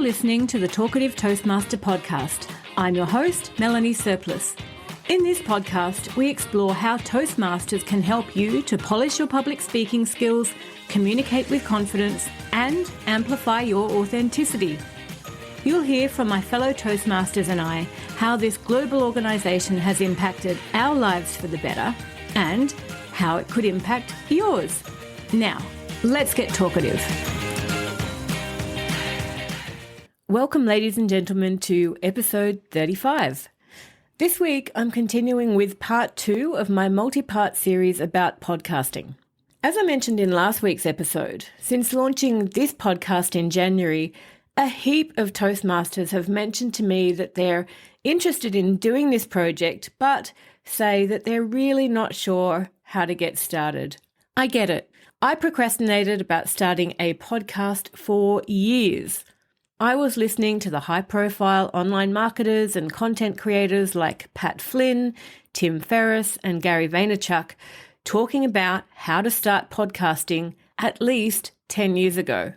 listening to the Talkative Toastmaster podcast. I'm your host, Melanie Surplus. In this podcast, we explore how Toastmasters can help you to polish your public speaking skills, communicate with confidence, and amplify your authenticity. You'll hear from my fellow Toastmasters and I how this global organisation has impacted our lives for the better and how it could impact yours. Now, let's get talkative. Welcome, ladies and gentlemen, to episode 35. This week, I'm continuing with part 2 of my multi-part series about podcasting. As I mentioned in last week's episode, since launching this podcast in January, a heap of Toastmasters have mentioned to me that they're interested in doing this project, but say that they're really not sure how to get started. I get it. I procrastinated about starting a podcast for years. I was listening to the high-profile online marketers and content creators like Pat Flynn, Tim Ferriss, and Gary Vaynerchuk talking about how to start podcasting at least 10 years ago.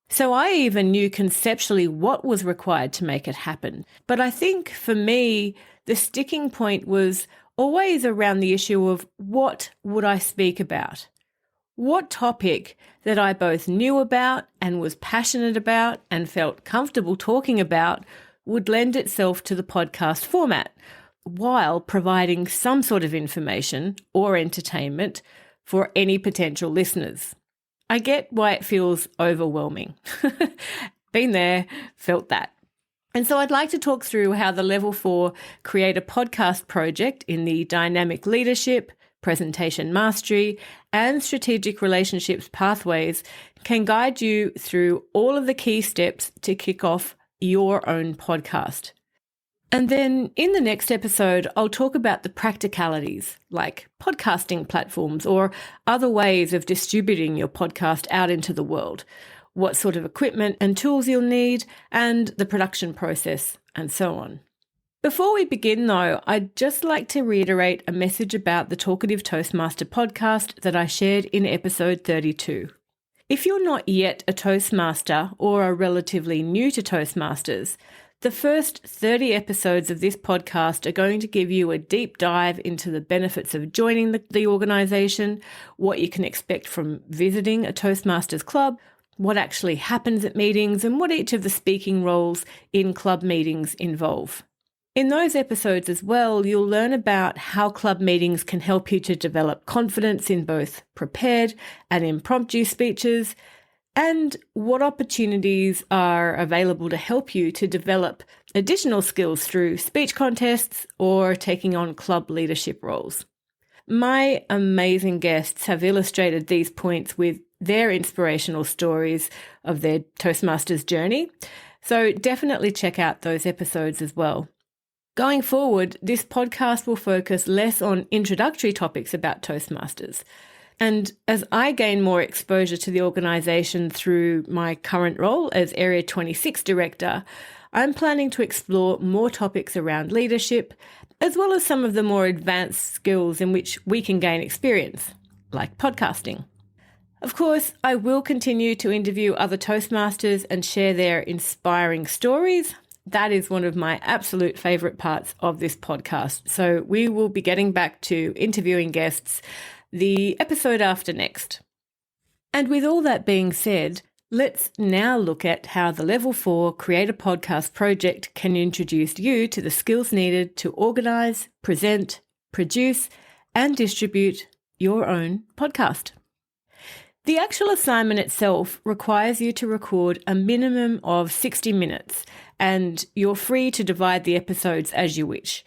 So I even knew conceptually what was required to make it happen. But I think for me, the sticking point was always around the issue of what would I speak about? What topic that I both knew about and was passionate about and felt comfortable talking about would lend itself to the podcast format while providing some sort of information or entertainment for any potential listeners. I get why it feels overwhelming. Been there, felt that. And so I'd like to talk through how the Level 4 Create a Podcast project in the Dynamic Leadership, Presentation Mastery, and Strategic Relationships pathways can guide you through all of the key steps to kick off your own podcast. And then in the next episode, I'll talk about the practicalities like podcasting platforms or other ways of distributing your podcast out into the world, what sort of equipment and tools you'll need, and the production process, and so on. Before we begin, though, I'd just like to reiterate a message about the Talkative Toastmaster podcast that I shared in episode 32. If you're not yet a Toastmaster or are relatively new to Toastmasters, the first 30 episodes of this podcast are going to give you a deep dive into the benefits of joining the organisation, what you can expect from visiting a Toastmasters club, what actually happens at meetings, and what each of the speaking roles in club meetings involve. In those episodes as well, you'll learn about how club meetings can help you to develop confidence in both prepared and impromptu speeches, and what opportunities are available to help you to develop additional skills through speech contests or taking on club leadership roles. My amazing guests have illustrated these points with their inspirational stories of their Toastmasters journey, so definitely check out those episodes as well. Going forward, this podcast will focus less on introductory topics about Toastmasters. And as I gain more exposure to the organisation through my current role as Area 26 Director, I'm planning to explore more topics around leadership, as well as some of the more advanced skills in which we can gain experience, like podcasting. Of course, I will continue to interview other Toastmasters and share their inspiring stories. That is one of my absolute favourite parts of this podcast. So we will be getting back to interviewing guests the episode after next. And with all that being said, let's now look at how the Level 4 Create a Podcast project can introduce you to the skills needed to organise, present, produce, and distribute your own podcast. The actual assignment itself requires you to record a minimum of 60 minutes, and you're free to divide the episodes as you wish.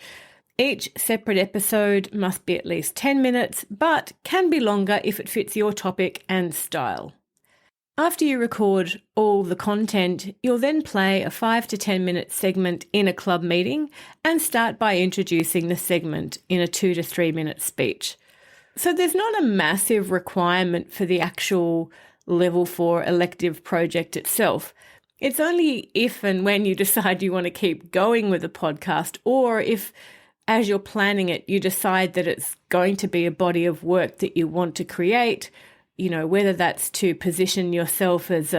Each separate episode must be at least 10 minutes, but can be longer if it fits your topic and style. After you record all the content, you'll then play a 5 to 10 minute segment in a club meeting and start by introducing the segment in a 2 to 3 minute speech. So there's not a massive requirement for the actual Level 4 elective project itself. It's only if and when you decide you want to keep going with a podcast, or if, as you're planning it, you decide that it's going to be a body of work that you want to create, whether that's to position yourself as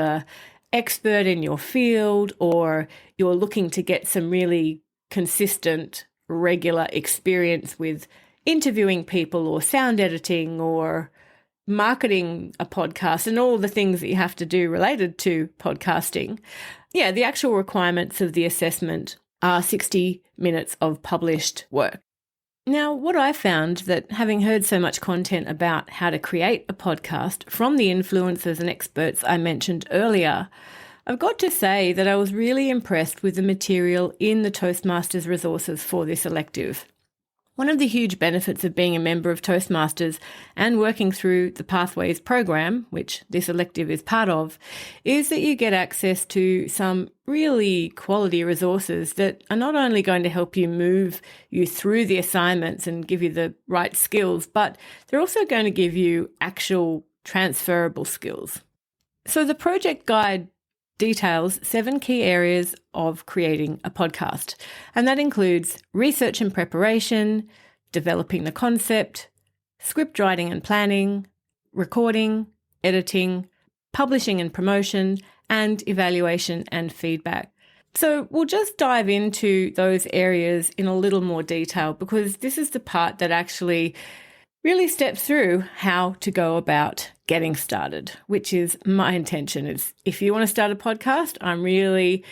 expert in your field, or you're looking to get some really consistent, regular experience with interviewing people or sound editing or marketing a podcast and all the things that you have to do related to podcasting. Yeah, the actual requirements of the assessment are 60 minutes of published work. Now, what I found that having heard so much content about how to create a podcast from the influencers and experts I mentioned earlier, I've got to say that I was really impressed with the material in the Toastmasters resources for this elective. One of the huge benefits of being a member of Toastmasters and working through the Pathways program, which this elective is part of, is that you get access to some really quality resources that are not only going to help you move you through the assignments and give you the right skills, but they're also going to give you actual transferable skills. So the project guide details 7 key areas of creating a podcast, and that includes research and preparation, developing the concept, script writing and planning, recording, editing, publishing and promotion, and evaluation and feedback. So we'll just dive into those areas in a little more detail, because this is the part that actually really steps through how to go about getting started, which is my intention. Is if you want to start a podcast, I'm really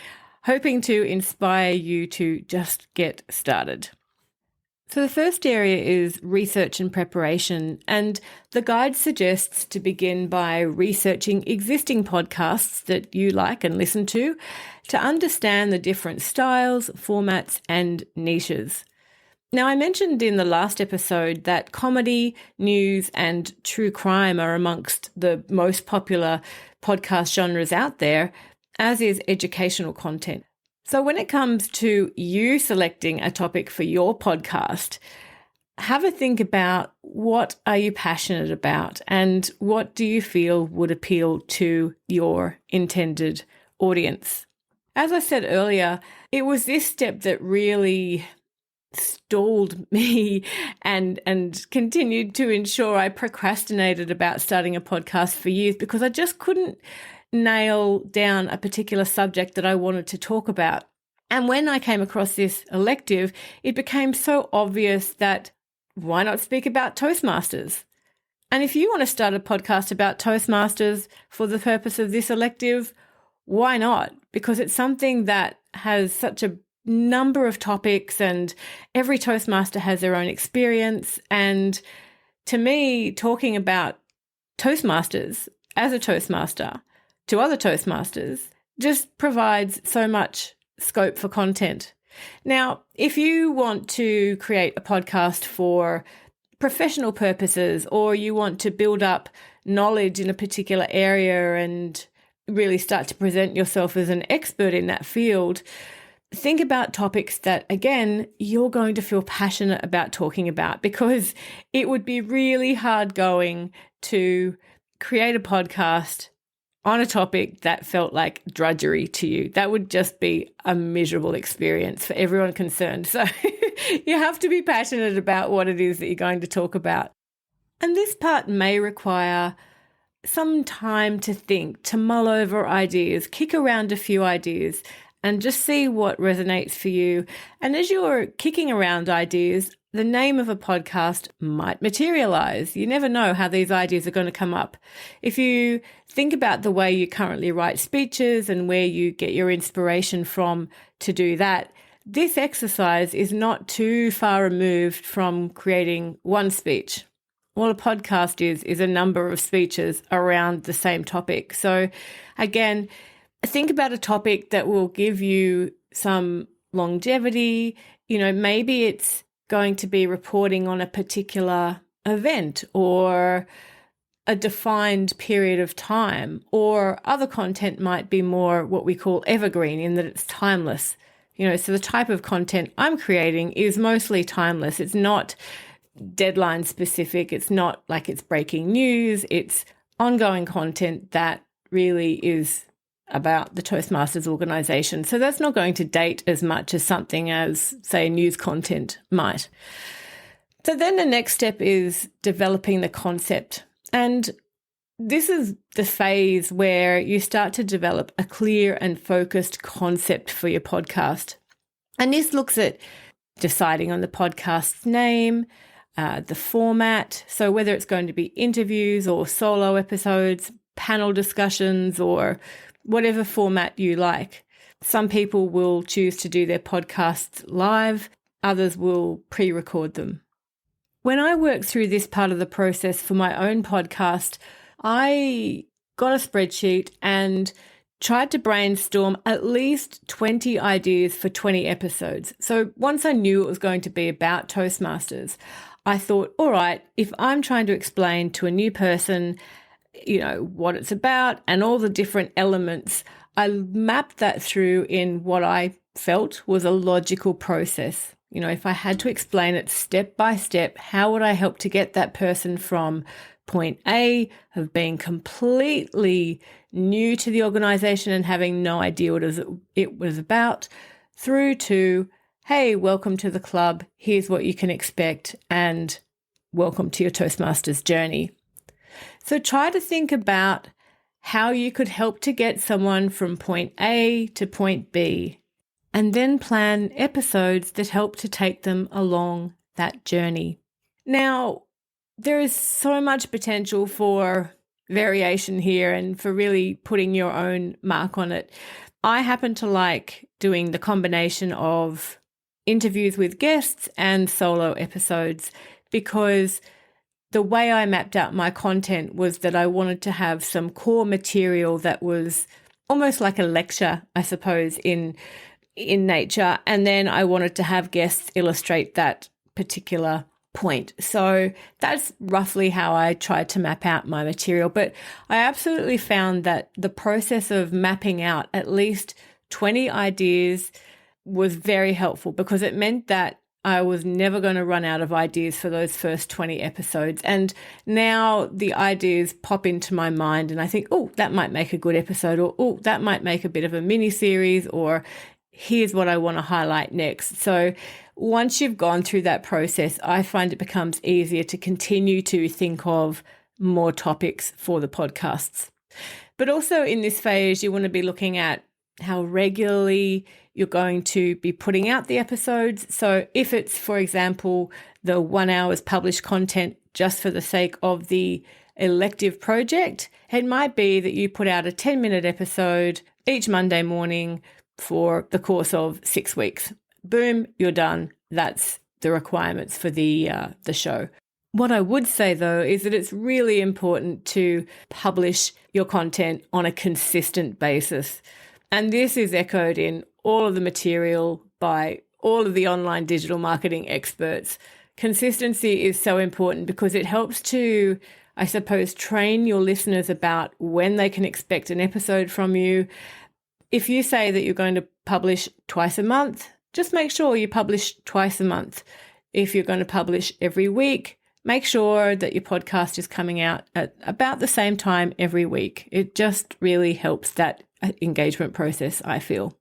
hoping to inspire you to just get started. So the first area is research and preparation, and the guide suggests to begin by researching existing podcasts that you like and listen to understand the different styles, formats, and niches. Now, I mentioned in the last episode that comedy, news, and true crime are amongst the most popular podcast genres out there, as is educational content. So when it comes to you selecting a topic for your podcast, have a think about what are you passionate about and what do you feel would appeal to your intended audience. As I said earlier, it was this step that really stalled me and continued to ensure I procrastinated about starting a podcast for years, because I just couldn't nail down a particular subject that I wanted to talk about. And when I came across this elective, it became so obvious that why not speak about Toastmasters? And if you want to start a podcast about Toastmasters for the purpose of this elective, why not? Because it's something that has such a number of topics and every Toastmaster has their own experience. And to me, talking about Toastmasters as a Toastmaster to other Toastmasters just provides so much scope for content. Now, if you want to create a podcast for professional purposes, or you want to build up knowledge in a particular area and really start to present yourself as an expert in that field, think about topics that, again, you're going to feel passionate about talking about, because it would be really hard going to create a podcast on a topic that felt like drudgery to you. That would just be a miserable experience for everyone concerned. So you have to be passionate about what it is that you're going to talk about. And this part may require some time to think, to mull over ideas, kick around a few ideas, and just see what resonates for you. And as you're kicking around ideas, the name of a podcast might materialize. You never know how these ideas are going to come up. If you think about the way you currently write speeches and where you get your inspiration from to do that, this exercise is not too far removed from creating one speech. All a podcast is a number of speeches around the same topic. So again, think about a topic that will give you some longevity. Maybe it's going to be reporting on a particular event or a defined period of time, or other content might be more what we call evergreen, in that it's timeless. So the type of content I'm creating is mostly timeless. It's not deadline specific. It's not like it's breaking news. It's ongoing content that really is about the Toastmasters organization. So that's not going to date as much as something as, say, news content might. So then the next step is developing the concept. And this is the phase where you start to develop a clear and focused concept for your podcast. And this looks at deciding on the podcast's name, the format. So whether it's going to be interviews or solo episodes, panel discussions, or whatever format you like. Some people will choose to do their podcasts live. Others will pre-record them. When I worked through this part of the process for my own podcast, I got a spreadsheet and tried to brainstorm at least 20 ideas for 20 episodes. So once I knew it was going to be about Toastmasters, I thought, all right, if I'm trying to explain to a new person, what it's about and all the different elements, I mapped that through in what I felt was a logical process. If I had to explain it step by step, how would I help to get that person from point A of being completely new to the organization and having no idea what it was about, through to, hey, welcome to the club, here's what you can expect, and welcome to your Toastmasters journey. So try to think about how you could help to get someone from point A to point B, and then plan episodes that help to take them along that journey. Now, there is so much potential for variation here and for really putting your own mark on it. I happen to like doing the combination of interviews with guests and solo episodes because the way I mapped out my content was that I wanted to have some core material that was almost like a lecture, I suppose, in nature. And then I wanted to have guests illustrate that particular point. So that's roughly how I tried to map out my material. But I absolutely found that the process of mapping out at least 20 ideas was very helpful because it meant that I was never going to run out of ideas for those first 20 episodes. And now the ideas pop into my mind and I think, oh, that might make a good episode, or oh, that might make a bit of a mini series, or here's what I want to highlight next. So once you've gone through that process, I find it becomes easier to continue to think of more topics for the podcasts. But also in this phase, you want to be looking at how regularly you're going to be putting out the episodes. So if it's, for example, the 1 hour's published content just for the sake of the elective project, it might be that you put out a 10-minute episode each Monday morning for the course of 6 weeks. Boom, you're done. That's the requirements for the show. What I would say, though, is that it's really important to publish your content on a consistent basis. And this is echoed in all of the material by all of the online digital marketing experts. Consistency is so important because it helps to, I suppose, train your listeners about when they can expect an episode from you. If you say that you're going to publish twice a month, just make sure you publish twice a month. If you're going to publish every week, make sure that your podcast is coming out at about the same time every week. It just really helps that engagement process, I feel.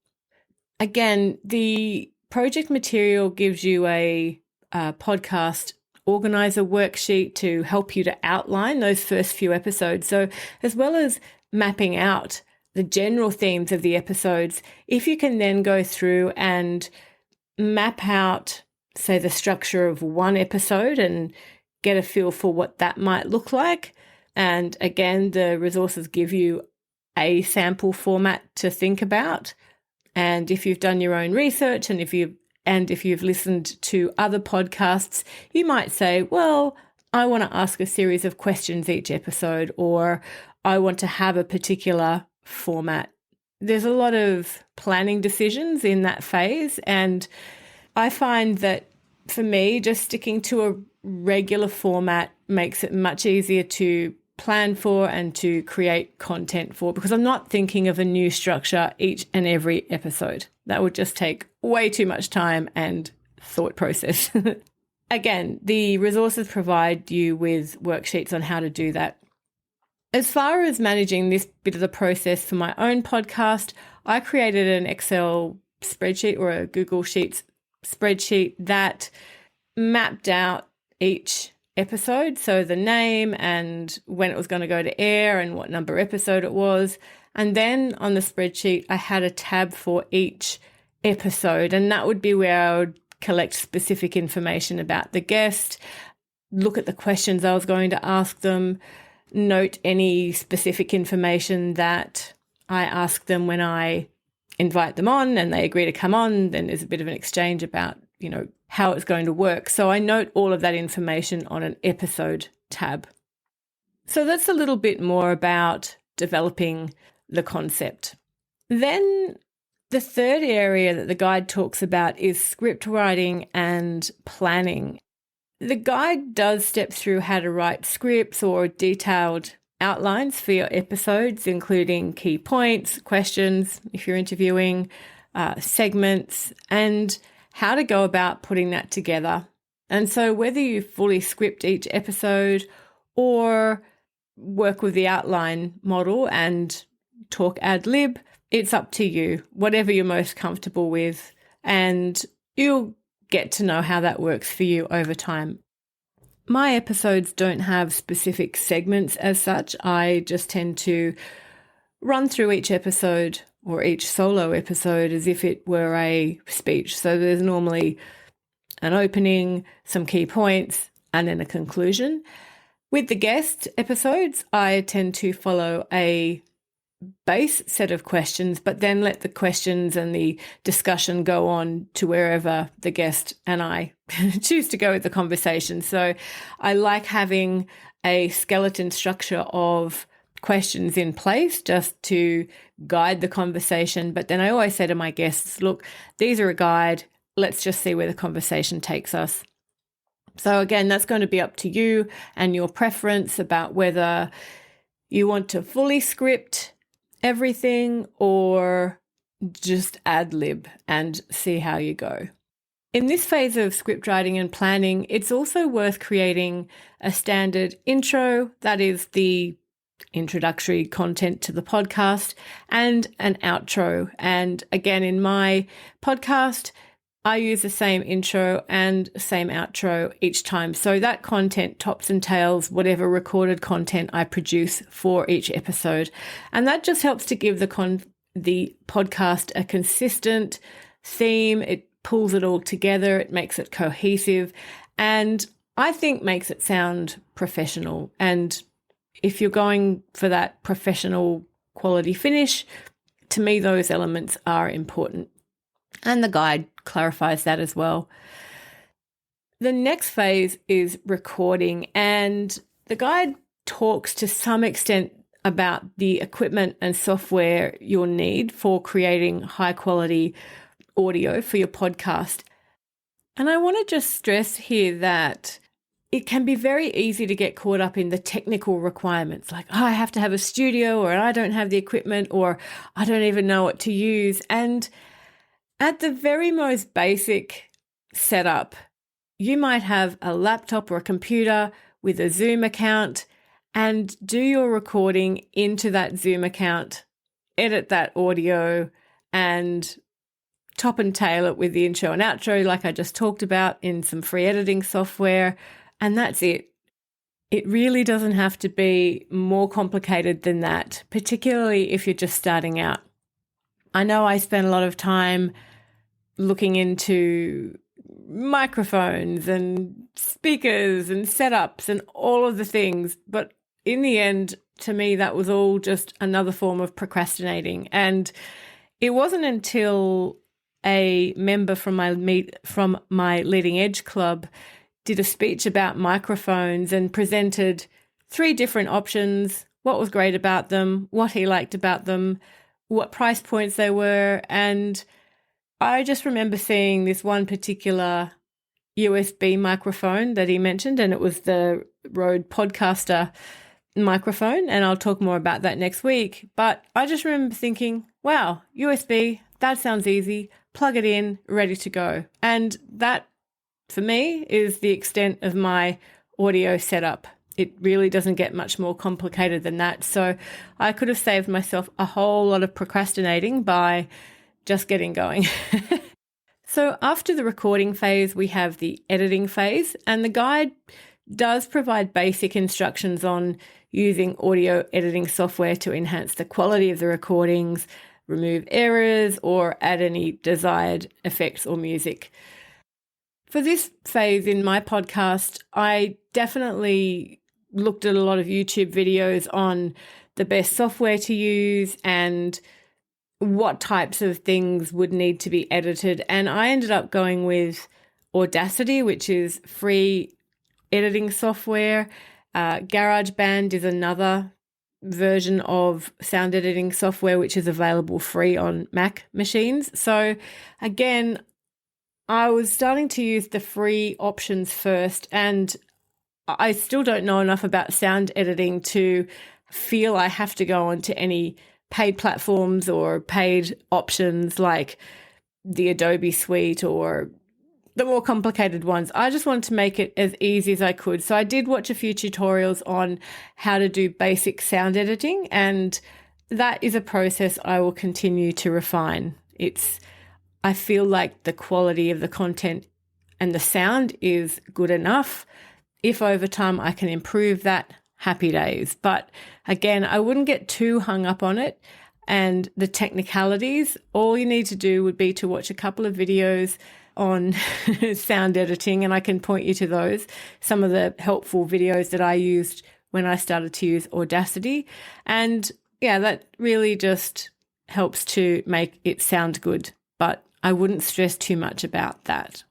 Again, the project material gives you a podcast organizer worksheet to help you to outline those first few episodes. So as well as mapping out the general themes of the episodes, if you can then go through and map out, say, the structure of one episode and get a feel for what that might look like. And again, the resources give you a sample format to think about. And if you've done your own research and if you've listened to other podcasts, you might say, well, I want to ask a series of questions each episode, or I want to have a particular format. There's a lot of planning decisions in that phase. And I find that for me, just sticking to a regular format makes it much easier to plan for and to create content for, because I'm not thinking of a new structure each and every episode. That would just take way too much time and thought process. Again, the resources provide you with worksheets on how to do that. As far as managing this bit of the process for my own podcast, I created an Excel spreadsheet or a Google Sheets spreadsheet that mapped out each episode, so the name and when it was going to go to air and what number episode it was. And then on the spreadsheet, I had a tab for each episode, and that would be where I would collect specific information about the guest, look at the questions I was going to ask them, note any specific information that I ask them when I invite them on and they agree to come on. Then there's a bit of an exchange about, how it's going to work. So I note all of that information on an episode tab. So that's a little bit more about developing the concept. Then the third area that the guide talks about is script writing and planning. The guide does step through how to write scripts or detailed outlines for your episodes, including key points, questions, if you're interviewing, segments, and how to go about putting that together. And so whether you fully script each episode or work with the outline model and talk ad lib, it's up to you, whatever you're most comfortable with, and you'll get to know how that works for you over time. My episodes don't have specific segments as such. I just tend to run through each episode or each solo episode as if it were a speech. So there's normally an opening, some key points, and then a conclusion. With the guest episodes, I tend to follow a base set of questions, but then let the questions and the discussion go on to wherever the guest and I choose to go with the conversation. So I like having a skeleton structure of questions in place just to guide the conversation. But then I always say to my guests, look, these are a guide. Let's just see where the conversation takes us. So again, that's going to be up to you and your preference about whether you want to fully script everything or just ad lib and see how you go. In this phase of script writing and planning, it's also worth creating a standard intro, that is the introductory content to the podcast, and an outro. And again, in my podcast, I use the same intro and same outro each time. So that content tops and tails whatever recorded content I produce for each episode. And that just helps to give the podcast a consistent theme. It pulls it all together. It makes it cohesive, and I think makes it sound professional. And if you're going for that professional quality finish, to me, those elements are important. And the guide clarifies that as well. The next phase is recording, and the guide talks to some extent about the equipment and software you'll need for creating high quality audio for your podcast. And I want to just stress here that it can be very easy to get caught up in the technical requirements, like, I have to have a studio, or I don't have the equipment, or I don't even know what to use. And at the very most basic setup, you might have a laptop or a computer with a Zoom account and do your recording into that Zoom account, edit that audio, and top and tail it with the intro and outro like I just talked about in some free editing software. And that's it. It really doesn't have to be more complicated than that, particularly if you're just starting out. I know I spent a lot of time looking into microphones and speakers and setups and all of the things, but in the end, to me, that was all just another form of procrastinating. And it wasn't until a member from my Leading Edge Club did a speech about microphones and presented 3 different options, what was great about them, what he liked about them, what price points they were. And I just remember seeing this one particular USB microphone that he mentioned, and it was the Rode Podcaster microphone, and I'll talk more about that next week. But I just remember thinking, wow, USB, that sounds easy, plug it in, ready to go. And that, for me, is the extent of my audio setup. It really doesn't get much more complicated than that. So I could have saved myself a whole lot of procrastinating by just getting going. So after the recording phase, we have the editing phase, and the guide does provide basic instructions on using audio editing software to enhance the quality of the recordings, remove errors, or add any desired effects or music. For this phase in my podcast, I definitely looked at a lot of YouTube videos on the best software to use and what types of things would need to be edited. And I ended up going with Audacity, which is free editing software. GarageBand is another version of sound editing software, which is available free on Mac machines. So again, I was starting to use the free options first, and I still don't know enough about sound editing to feel I have to go onto any paid platforms or paid options like the Adobe Suite or the more complicated ones. I just wanted to make it as easy as I could. So I did watch a few tutorials on how to do basic sound editing, and that is a process I will continue to refine. I feel like the quality of the content and the sound is good enough. If over time I can improve that, happy days. But again, I wouldn't get too hung up on it and the technicalities. All you need to do would be to watch a couple of videos on sound editing, and I can point you to those, some of the helpful videos that I used when I started to use Audacity. And yeah, that really just helps to make it sound good, but I wouldn't stress too much about that.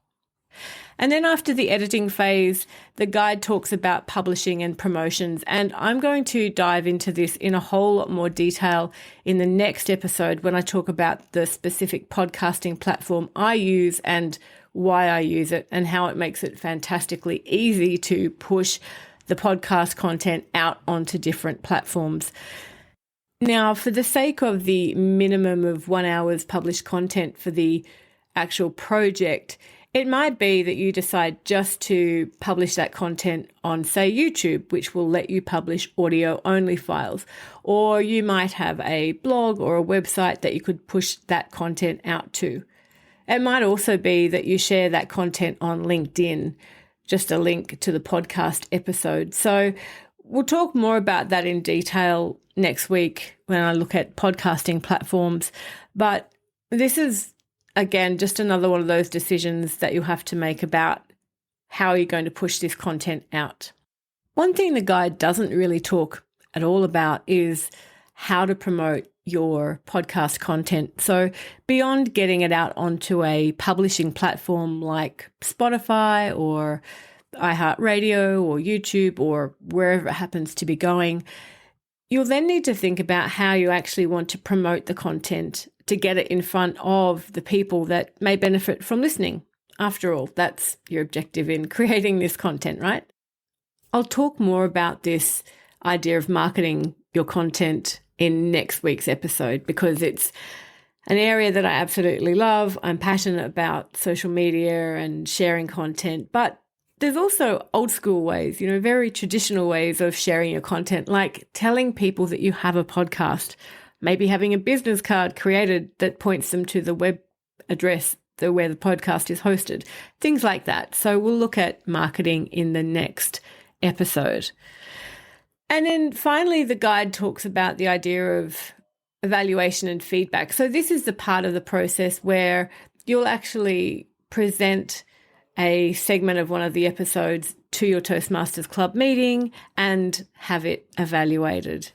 And then after the editing phase, the guide talks about publishing and promotions. And I'm going to dive into this in a whole lot more detail in the next episode when I talk about the specific podcasting platform I use and why I use it and how it makes it fantastically easy to push the podcast content out onto different platforms. Now, for the sake of the minimum of 1 hour's published content for the actual project, it might be that you decide just to publish that content on, say, YouTube, which will let you publish audio-only files. Or you might have a blog or a website that you could push that content out to. It might also be that you share that content on LinkedIn, just a link to the podcast episode. So we'll talk more about that in detail next week when I look at podcasting platforms. But this is, again, just another one of those decisions that you have to make about how you're going to push this content out. One thing the guide doesn't really talk at all about is how to promote your podcast content. So beyond getting it out onto a publishing platform like Spotify or iHeartRadio or YouTube or wherever it happens to be going, you'll then need to think about how you actually want to promote the content to get it in front of the people that may benefit from listening. After all, that's your objective in creating this content, right? I'll talk more about this idea of marketing your content in next week's episode because it's an area that I absolutely love. I'm passionate about social media and sharing content, but there's also old school ways, very traditional ways of sharing your content, like telling people that you have a podcast, maybe having a business card created that points them to the web address where the podcast is hosted, things like that. So we'll look at marketing in the next episode. And then finally, the guide talks about the idea of evaluation and feedback. So this is the part of the process where you'll actually present a segment of one of the episodes to your Toastmasters Club meeting and have it evaluated.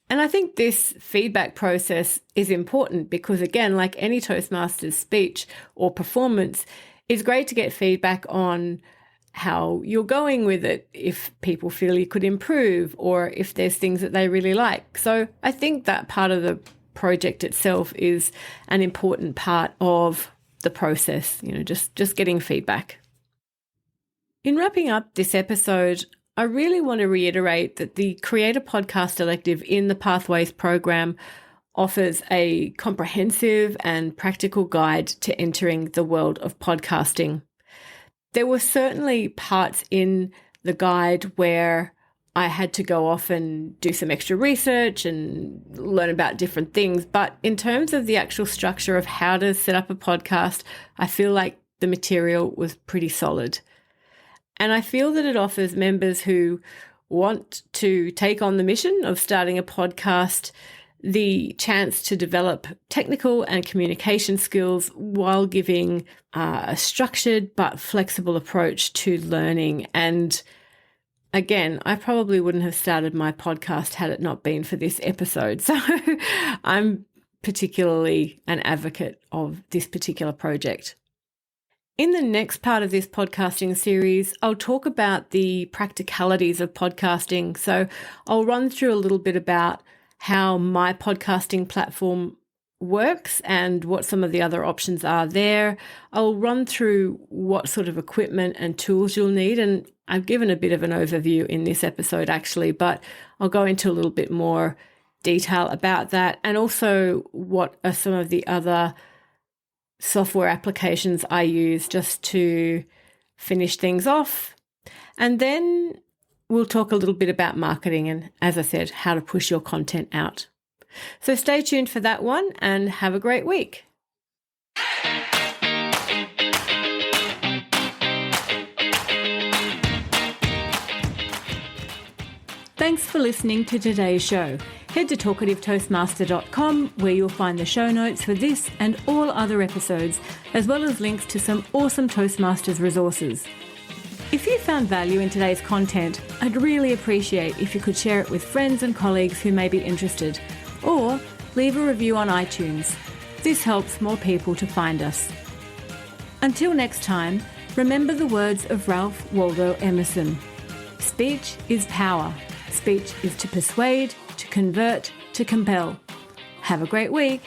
And I think this feedback process is important because, again, like any Toastmasters speech or performance, it's great to get feedback on how you're going with it, if people feel you could improve or if there's things that they really like. So I think that part of the project itself is an important part of the process, just getting feedback. In wrapping up this episode, I really want to reiterate that the Create a Podcast elective in the Pathways program offers a comprehensive and practical guide to entering the world of podcasting. There were certainly parts in the guide where I had to go off and do some extra research and learn about different things. But in terms of the actual structure of how to set up a podcast, I feel like the material was pretty solid. And I feel that it offers members who want to take on the mission of starting a podcast the chance to develop technical and communication skills while giving a structured but flexible approach to learning. And again, I probably wouldn't have started my podcast had it not been for this episode. So I'm particularly an advocate of this particular project. In the next part of this podcasting series, I'll talk about the practicalities of podcasting. So I'll run through a little bit about how my podcasting platform works and what some of the other options are there. I'll run through what sort of equipment and tools you'll need, and I've given a bit of an overview in this episode actually, but I'll go into a little bit more detail about that, and also what are some of the other software applications I use just to finish things off. And then we'll talk a little bit about marketing and, as I said, how to push your content out. So stay tuned for that one and have a great week. Thanks for listening to today's show. Head to talkativetoastmaster.com where you'll find the show notes for this and all other episodes, as well as links to some awesome Toastmasters resources. If you found value in today's content, I'd really appreciate if you could share it with friends and colleagues who may be interested, or leave a review on iTunes. This helps more people to find us. Until next time, remember the words of Ralph Waldo Emerson. Speech is power. Speech is to persuade, to convert, to compel. Have a great week.